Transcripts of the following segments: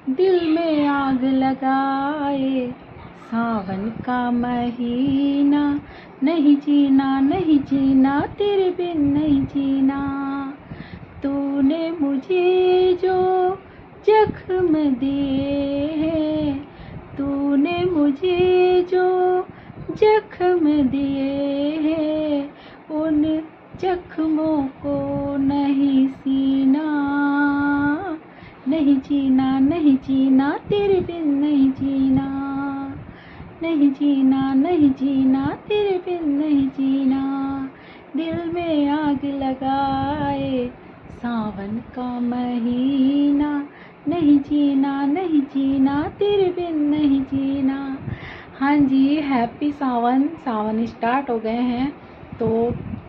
दिल में आग लगाए सावन का महीना, नहीं जीना नहीं जीना तेरे बिन नहीं जीना। तूने मुझे जो जख्म दिए हैं, तूने मुझे जो जख्म दिए हैं, उन जख्मों को नहीं सीना, नहीं जीना नहीं जीना तेरे बिन नहीं जीना, नहीं जीना नहीं जीना तेरे बिन नहीं जीना। दिल में आग लगाए सावन का महीना, नहीं जीना नहीं जीना तेरे बिन नहीं जीना। हाँ जी, हैप्पी सावन। सावन स्टार्ट हो गए हैं तो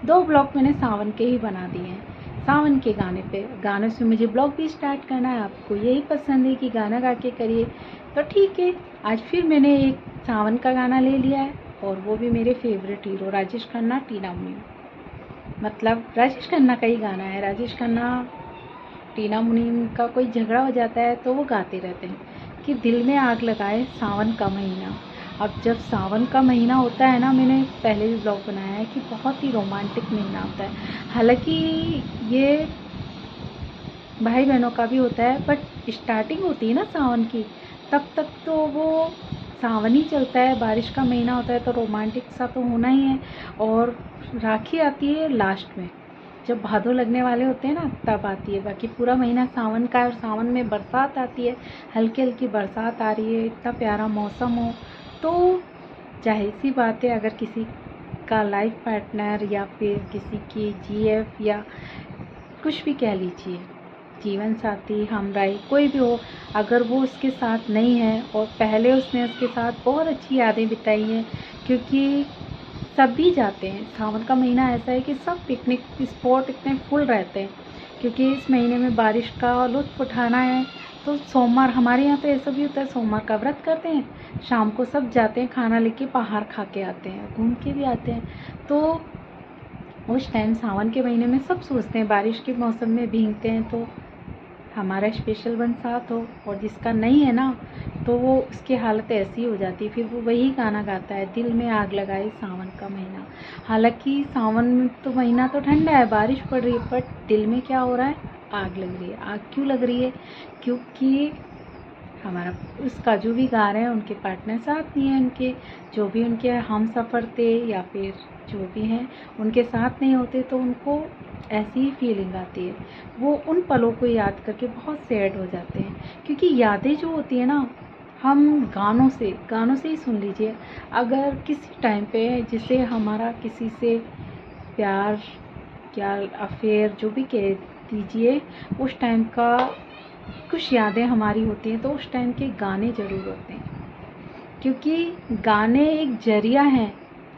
2 ब्लॉग मैंने सावन के ही बना दिए हैं, सावन के गाने से मुझे ब्लॉग भी स्टार्ट करना है। आपको यही पसंद है कि गाना गा के करिए, तो ठीक है, आज फिर मैंने एक सावन का गाना ले लिया है, और वो भी मेरे फेवरेट हीरो राजेश खन्ना, टीना मुनीम। मतलब राजेश खन्ना का ही गाना है। राजेश खन्ना टीना मुनीम का कोई झगड़ा हो जाता है तो वो गाते रहते हैं कि दिल में आग लगाए सावन का महीना। अब जब सावन का महीना होता है ना, मैंने पहले भी ब्लॉग बनाया है कि बहुत ही रोमांटिक महीना होता है। हालांकि ये भाई बहनों का भी होता है, बट स्टार्टिंग होती है ना सावन की, तब तक तो वो सावन ही चलता है। बारिश का महीना होता है तो रोमांटिक सा तो होना ही है। और राखी आती है लास्ट में, जब भादों लगने वाले होते हैं ना, तब आती है। बाकी पूरा महीना सावन का है, और सावन में बरसात आती है, हल्की हल्की बरसात आ रही है, इतना प्यारा मौसम हो, तो जाहिर सी बात है, अगर किसी का लाइफ पार्टनर या फिर किसी की जीएफ या कुछ भी कह लीजिए, जीवन साथी, हमराही, कोई भी हो, अगर वो उसके साथ नहीं है और पहले उसने उसके साथ बहुत अच्छी यादें बिताई हैं, क्योंकि सभी जाते हैं। सावन का महीना ऐसा है कि सब पिकनिक स्पॉट इतने फुल रहते हैं, क्योंकि इस महीने में बारिश का लुत्फ़ उठाना है। तो सोमवार, हमारे यहाँ तो ऐसा भी होता है, सोमवार का व्रत करते हैं, शाम को सब जाते हैं खाना लेके, बाहर खा के आते हैं, घूम के भी आते हैं। तो उस टाइम सावन के महीने में सब सोचते हैं, बारिश के मौसम में भीगते हैं तो हमारा स्पेशल वन साथ हो, और जिसका नहीं है ना, तो वो उसकी हालत ऐसी हो जाती है, फिर वो वही गाना गाता है, दिल में आग लगाए सावन का महीना। हालांकि सावन में तो महीना तो ठंडा है, बारिश पड़ रही है, बट दिल में क्या हो रहा है, आग लग रही है। आग क्यों लग रही है? क्योंकि हमारा उसका जो भी गा रहे हैं उनके पार्टनर साथ नहीं है, उनके जो भी उनके हम सफ़र थे या फिर जो भी हैं उनके साथ नहीं होते, तो उनको ऐसी ही फीलिंग आती है। वो उन पलों को याद करके बहुत सैड हो जाते हैं, क्योंकि यादें जो होती है ना, हम गानों से ही सुन लीजिए। अगर किसी टाइम पे जिसे हमारा किसी से प्यार या अफेयर जो भी कह दीजिए, उस टाइम का कुछ यादें हमारी होती हैं, तो उस टाइम के गाने ज़रूर होते हैं, क्योंकि गाने एक ज़रिया है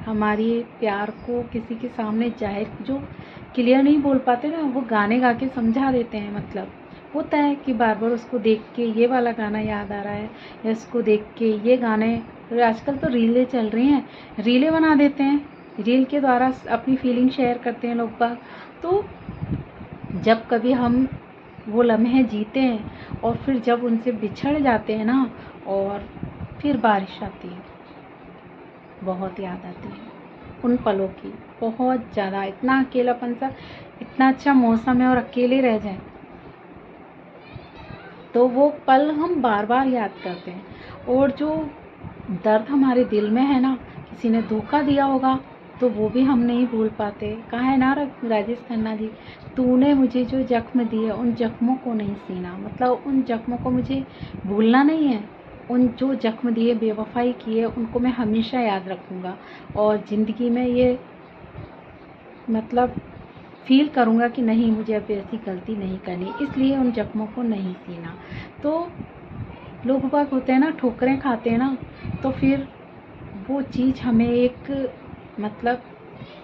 हमारी प्यार को किसी के सामने जाहिर, जो क्लियर नहीं बोल पाते ना, वो गाने गा के समझा देते हैं। मतलब होता है कि बार बार उसको देख के ये वाला गाना याद आ रहा है, या उसको देख के ये गाने, तो आजकल तो रीलें चल रही हैं, रीलें बना देते हैं, रील के द्वारा अपनी फीलिंग शेयर करते हैं लोग बाग। तो जब कभी हम वो लम्हे जीते हैं, और फिर जब उनसे बिछड़ जाते हैं ना, और फिर बारिश आती है, बहुत याद आती है उन पलों की, बहुत ज़्यादा। इतना अकेलापन सा, इतना अच्छा मौसम है और अकेले रह जाएं, तो वो पल हम बार बार याद करते हैं। और जो दर्द हमारे दिल में है ना, किसी ने धोखा दिया होगा तो वो भी हम नहीं भूल पाते। कहा है ना राजेश खन्ना जी, तूने मुझे जो जख्म दिए उन जख्मों को नहीं सीना, मतलब उन जख्मों को मुझे भूलना नहीं है। उन जो जख्म दिए, बेवफाई किए, उनको मैं हमेशा याद रखूँगा, और ज़िंदगी में ये मतलब फील करूँगा कि नहीं, मुझे अब ऐसी गलती नहीं करनी, इसलिए उन जख्मों को नहीं सीना। तो लोग बाग होते हैं ना, ठोकरें खाते हैं ना, तो फिर वो चीज़ हमें एक मतलब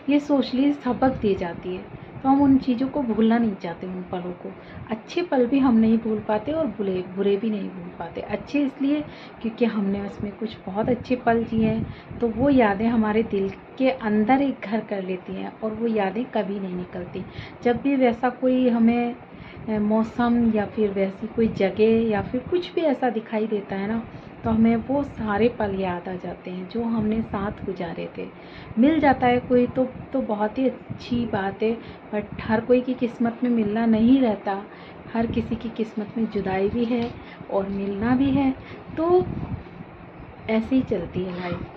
ये सोच ली सबक दी जाती है, तो हम उन चीज़ों को भूलना नहीं चाहते, उन पलों को। अच्छे पल भी हम नहीं भूल पाते और बुरे भी नहीं भूल पाते। अच्छे इसलिए क्योंकि हमने उसमें कुछ बहुत अच्छे पल जिए हैं, तो वो यादें हमारे दिल के अंदर एक घर कर लेती हैं और वो यादें कभी नहीं निकलती। जब भी वैसा कोई हमें मौसम या फिर वैसी कोई जगह या फिर कुछ भी ऐसा दिखाई देता है ना, तो हमें वो सारे पल याद आ जाते हैं जो हमने साथ गुजारे थे। मिल जाता है कोई तो बहुत ही अच्छी बात है, बट हर कोई की किस्मत में मिलना नहीं रहता। हर किसी की किस्मत में जुदाई भी है और मिलना भी है, तो ऐसे ही चलती है लाइफ।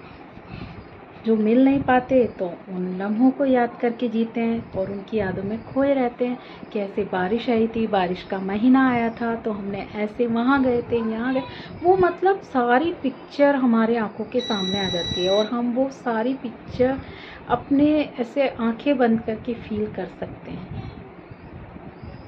जो मिल नहीं पाते तो उन लम्हों को याद करके जीते हैं और उनकी यादों में खोए रहते हैं। कैसे बारिश आई थी, बारिश का महीना आया था तो हमने ऐसे वहाँ गए थे, यहाँ गए। वो मतलब सारी पिक्चर हमारे आंखों के सामने आ जाती है और हम वो सारी पिक्चर अपने ऐसे आंखें बंद करके फील कर सकते हैं।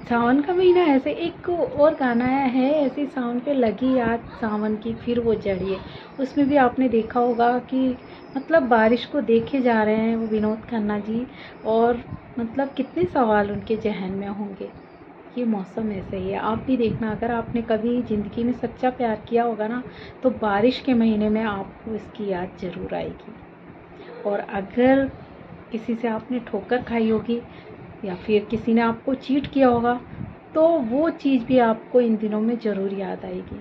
सावन का महीना ऐसे एक और गाना है ऐसे, सावन पे लगी याद सावन की फिर वो जड़िए। उसमें भी आपने देखा होगा कि मतलब बारिश को देखे जा रहे हैं वो विनोद खन्ना जी, और मतलब कितने सवाल उनके जहन में होंगे। ये मौसम ऐसे ही है, आप भी देखना। अगर आपने कभी ज़िंदगी में सच्चा प्यार किया होगा ना, तो बारिश के महीने में आपको इसकी याद ज़रूर आएगी। और अगर किसी से आपने ठोकर खाई होगी या फिर किसी ने आपको चीट किया होगा, तो वो चीज़ भी आपको इन दिनों में ज़रूर याद आएगी।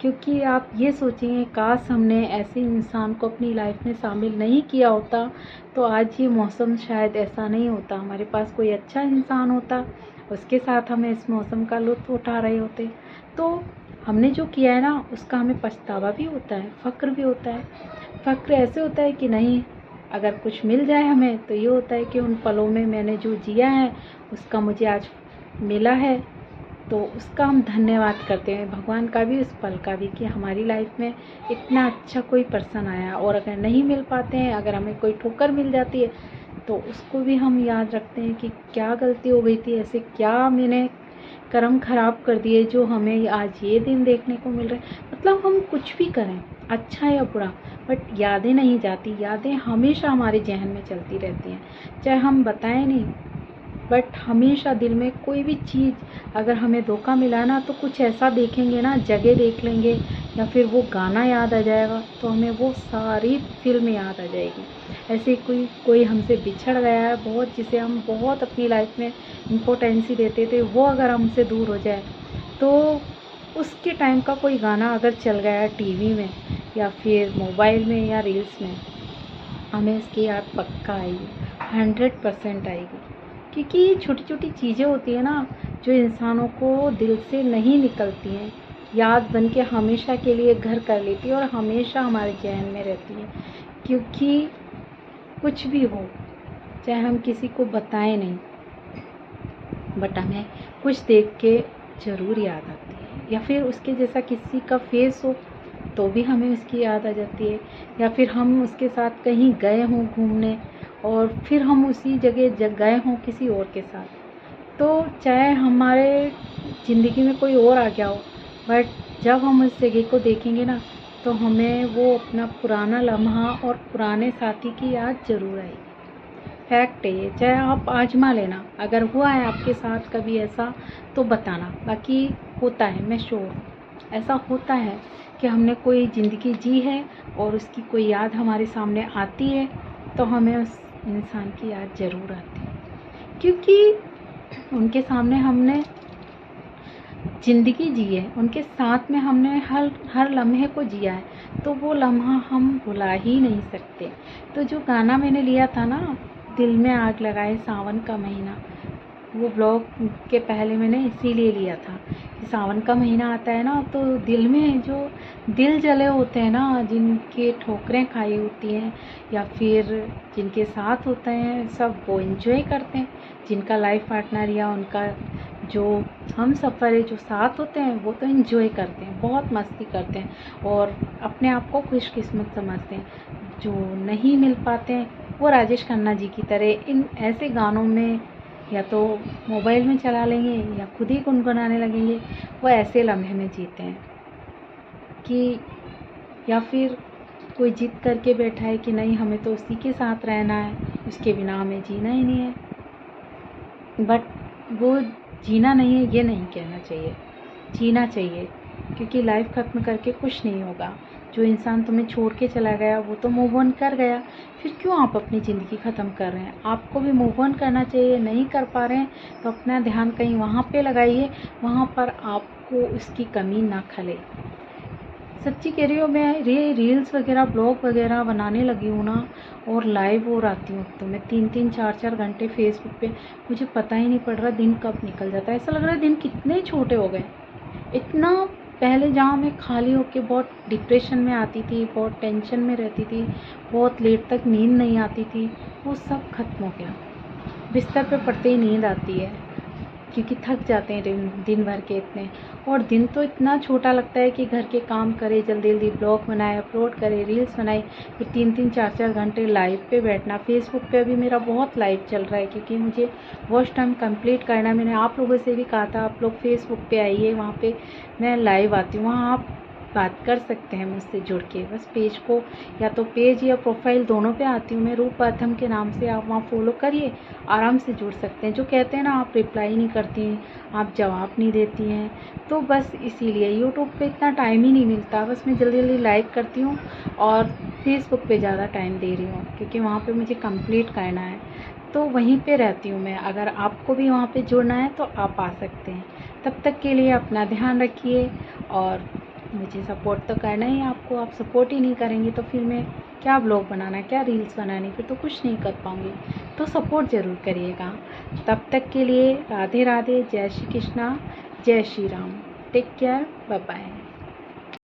क्योंकि आप ये सोचेंगे काश हमने ऐसे इंसान को अपनी लाइफ में शामिल नहीं किया होता, तो आज ये मौसम शायद ऐसा नहीं होता। हमारे पास कोई अच्छा इंसान होता, उसके साथ हमें इस मौसम का लुत्फ़ उठा रहे होते। तो हमने जो किया है ना, उसका हमें पछतावा भी होता है, फ़क्र भी होता है। फ़क्र ऐसे होता है कि नहीं, अगर कुछ मिल जाए हमें तो ये होता है कि उन पलों में मैंने जो जिया है उसका मुझे आज मिला है, तो उसका हम धन्यवाद करते हैं भगवान का भी, उस पल का भी, कि हमारी लाइफ में इतना अच्छा कोई पर्सन आया। और अगर नहीं मिल पाते हैं, अगर हमें कोई ठोकर मिल जाती है, तो उसको भी हम याद रखते हैं कि क्या गलती हो गई थी, ऐसे क्या मैंने कर्म ख़राब कर दिए जो हमें आज ये दिन देखने को मिल रहे। मतलब हम कुछ भी करें, अच्छा या बुरा, बट यादें नहीं जाती। यादें हमेशा हमारे जहन में चलती रहती हैं, चाहे हम बताएं नहीं, बट हमेशा दिल में कोई भी चीज़ अगर हमें धोखा मिला ना, तो कुछ ऐसा देखेंगे ना, जगह देख लेंगे या फिर वो गाना याद आ जाएगा, तो हमें वो सारी फिल्म याद आ जाएगी। ऐसे कोई हमसे बिछड़ गया है बहुत, जिसे हम बहुत अपनी लाइफ में इम्पोर्टेंसी देते थे, वो अगर हमसे दूर हो जाए, तो उसके टाइम का कोई गाना अगर चल गया है टीवी में या फिर मोबाइल में या रील्स में, हमें इसकी याद पक्का आएगी, 100% आएगी। क्योंकि छोटी छोटी चीज़ें होती है ना, जो इंसानों को दिल से नहीं निकलती हैं, याद बन के हमेशा के लिए घर कर लेती है और हमेशा हमारे जहन में रहती है। क्योंकि कुछ भी हो, चाहे हम किसी को बताएं नहीं, बट हमें कुछ देख के ज़रूर याद आती है। या फिर उसके जैसा किसी का फेस हो तो भी हमें उसकी याद आ जाती है। या फिर हम उसके साथ कहीं गए हों घूमने और फिर हम उसी जगह गए हों किसी और के साथ, तो चाहे हमारे ज़िंदगी में कोई और आ गया हो, बट जब हम उस जगह को देखेंगे ना, तो हमें वो अपना पुराना लम्हा और पुराने साथी की याद ज़रूर आएगी। फैक्ट है ये, चाहे आप आजमा लेना। अगर हुआ है आपके साथ कभी ऐसा तो बताना। बाकी होता है, मैं श्योर हूँ ऐसा होता है कि हमने कोई ज़िंदगी जी है और उसकी कोई याद हमारे सामने आती है, तो हमें उस इंसान की याद ज़रूर आती है। क्योंकि उनके सामने हमने ज़िंदगी जी है, उनके साथ में हमने हर लम्हे को जिया है, तो वो लम्हा हम भुला ही नहीं सकते। तो जो गाना मैंने लिया था ना, दिल में आग लगाए सावन का महीना, वो ब्लॉग के पहले मैंने इसीलिए लिया था कि सावन का महीना आता है ना, तो दिल में जो दिल जले होते हैं ना, जिनके ठोकरें खाई होती हैं या फिर जिनके साथ होते हैं, सब वो एंजॉय करते हैं। जिनका लाइफ पार्टनर या उनका जो हम सफ़र है, जो साथ होते हैं, वो तो एंजॉय करते हैं, बहुत मस्ती करते हैं और अपने आप को खुशकिस्मत समझते हैं। जो नहीं मिल पाते हैं, वो राजेश खन्ना जी की तरह इन ऐसे गानों में या तो मोबाइल में चला लेंगे या खुद ही गुनगुनाने लगेंगे। वो ऐसे लम्हे में जीते हैं कि या फिर कोई जिद करके बैठा है कि नहीं, हमें तो उसी के साथ रहना है, उसके बिना हमें जीना ही नहीं है। बट वो जीना नहीं है ये नहीं कहना चाहिए, जीना चाहिए, क्योंकि लाइफ ख़त्म करके कुछ नहीं होगा। जो इंसान तुम्हें छोड़ के चला गया वो तो मूव ऑन कर गया, फिर क्यों आप अपनी ज़िंदगी ख़त्म कर रहे हैं? आपको भी मूव ऑन करना चाहिए। नहीं कर पा रहे हैं तो अपना ध्यान कहीं वहाँ पे लगाइए, वहाँ पर आपको इसकी कमी ना खले। सच्ची कह रही हूँ, मैं रील्स वगैरह ब्लॉग वगैरह बनाने लगी हूँ ना, और लाइव और आती हूँ तो मैं 3-3 4-4 घंटे फेसबुक पे, मुझे पता ही नहीं पड़ रहा दिन कब निकल जाता है। ऐसा लग रहा है दिन कितने छोटे हो गए। इतना पहले जहाँ मैं खाली होके बहुत डिप्रेशन में आती थी, बहुत टेंशन में रहती थी, बहुत लेट तक नींद नहीं आती थी, वो सब खत्म हो गया। बिस्तर पे पड़ते ही नींद आती है, क्योंकि थक जाते हैं दिन भर के इतने। और दिन तो इतना छोटा लगता है कि घर के काम करे, जल्दी जल्दी ब्लॉग बनाए, अपलोड करे, रील्स बनाई, फिर 3-3 4-4 घंटे लाइव पे बैठना। फेसबुक पे अभी मेरा बहुत लाइव चल रहा है, क्योंकि मुझे वॉच टाइम कंप्लीट करना है। मैंने आप लोगों से भी कहा था आप लोग फेसबुक पे आइए, वहाँ पे मैं लाइव आती हूँ, वहाँ आप बात कर सकते हैं मुझसे जुड़ के। बस पेज को, या तो पेज या प्रोफाइल दोनों पे आती हूँ मैं, रूप प्रथम के नाम से, आप वहाँ फॉलो करिए, आराम से जुड़ सकते हैं। जो कहते हैं ना आप रिप्लाई नहीं करती हैं, आप जवाब नहीं देती हैं, तो बस इसीलिए यूट्यूब पे इतना टाइम ही नहीं मिलता। बस मैं जल्दी जल्दी लाइक करती हूँ और फेसबुक पे ज़्यादा टाइम दे रही हूँ, क्योंकि वहाँ पे मुझे कंप्लीट करना है, तो वहीं पे रहती हूँ मैं। अगर आपको भी वहाँ पे जुड़ना है तो आप आ सकते हैं। तब तक के लिए अपना ध्यान रखिए, और मुझे सपोर्ट तो करना ही है आपको। आप सपोर्ट ही नहीं करेंगे तो फिर मैं क्या ब्लॉग बनाना, क्या रील्स बनानी, फिर तो कुछ नहीं कर पाऊँगी। तो सपोर्ट ज़रूर करिएगा। तब तक के लिए राधे राधे, जय श्री कृष्णा, जय Shri Ram. Take care, bye bye.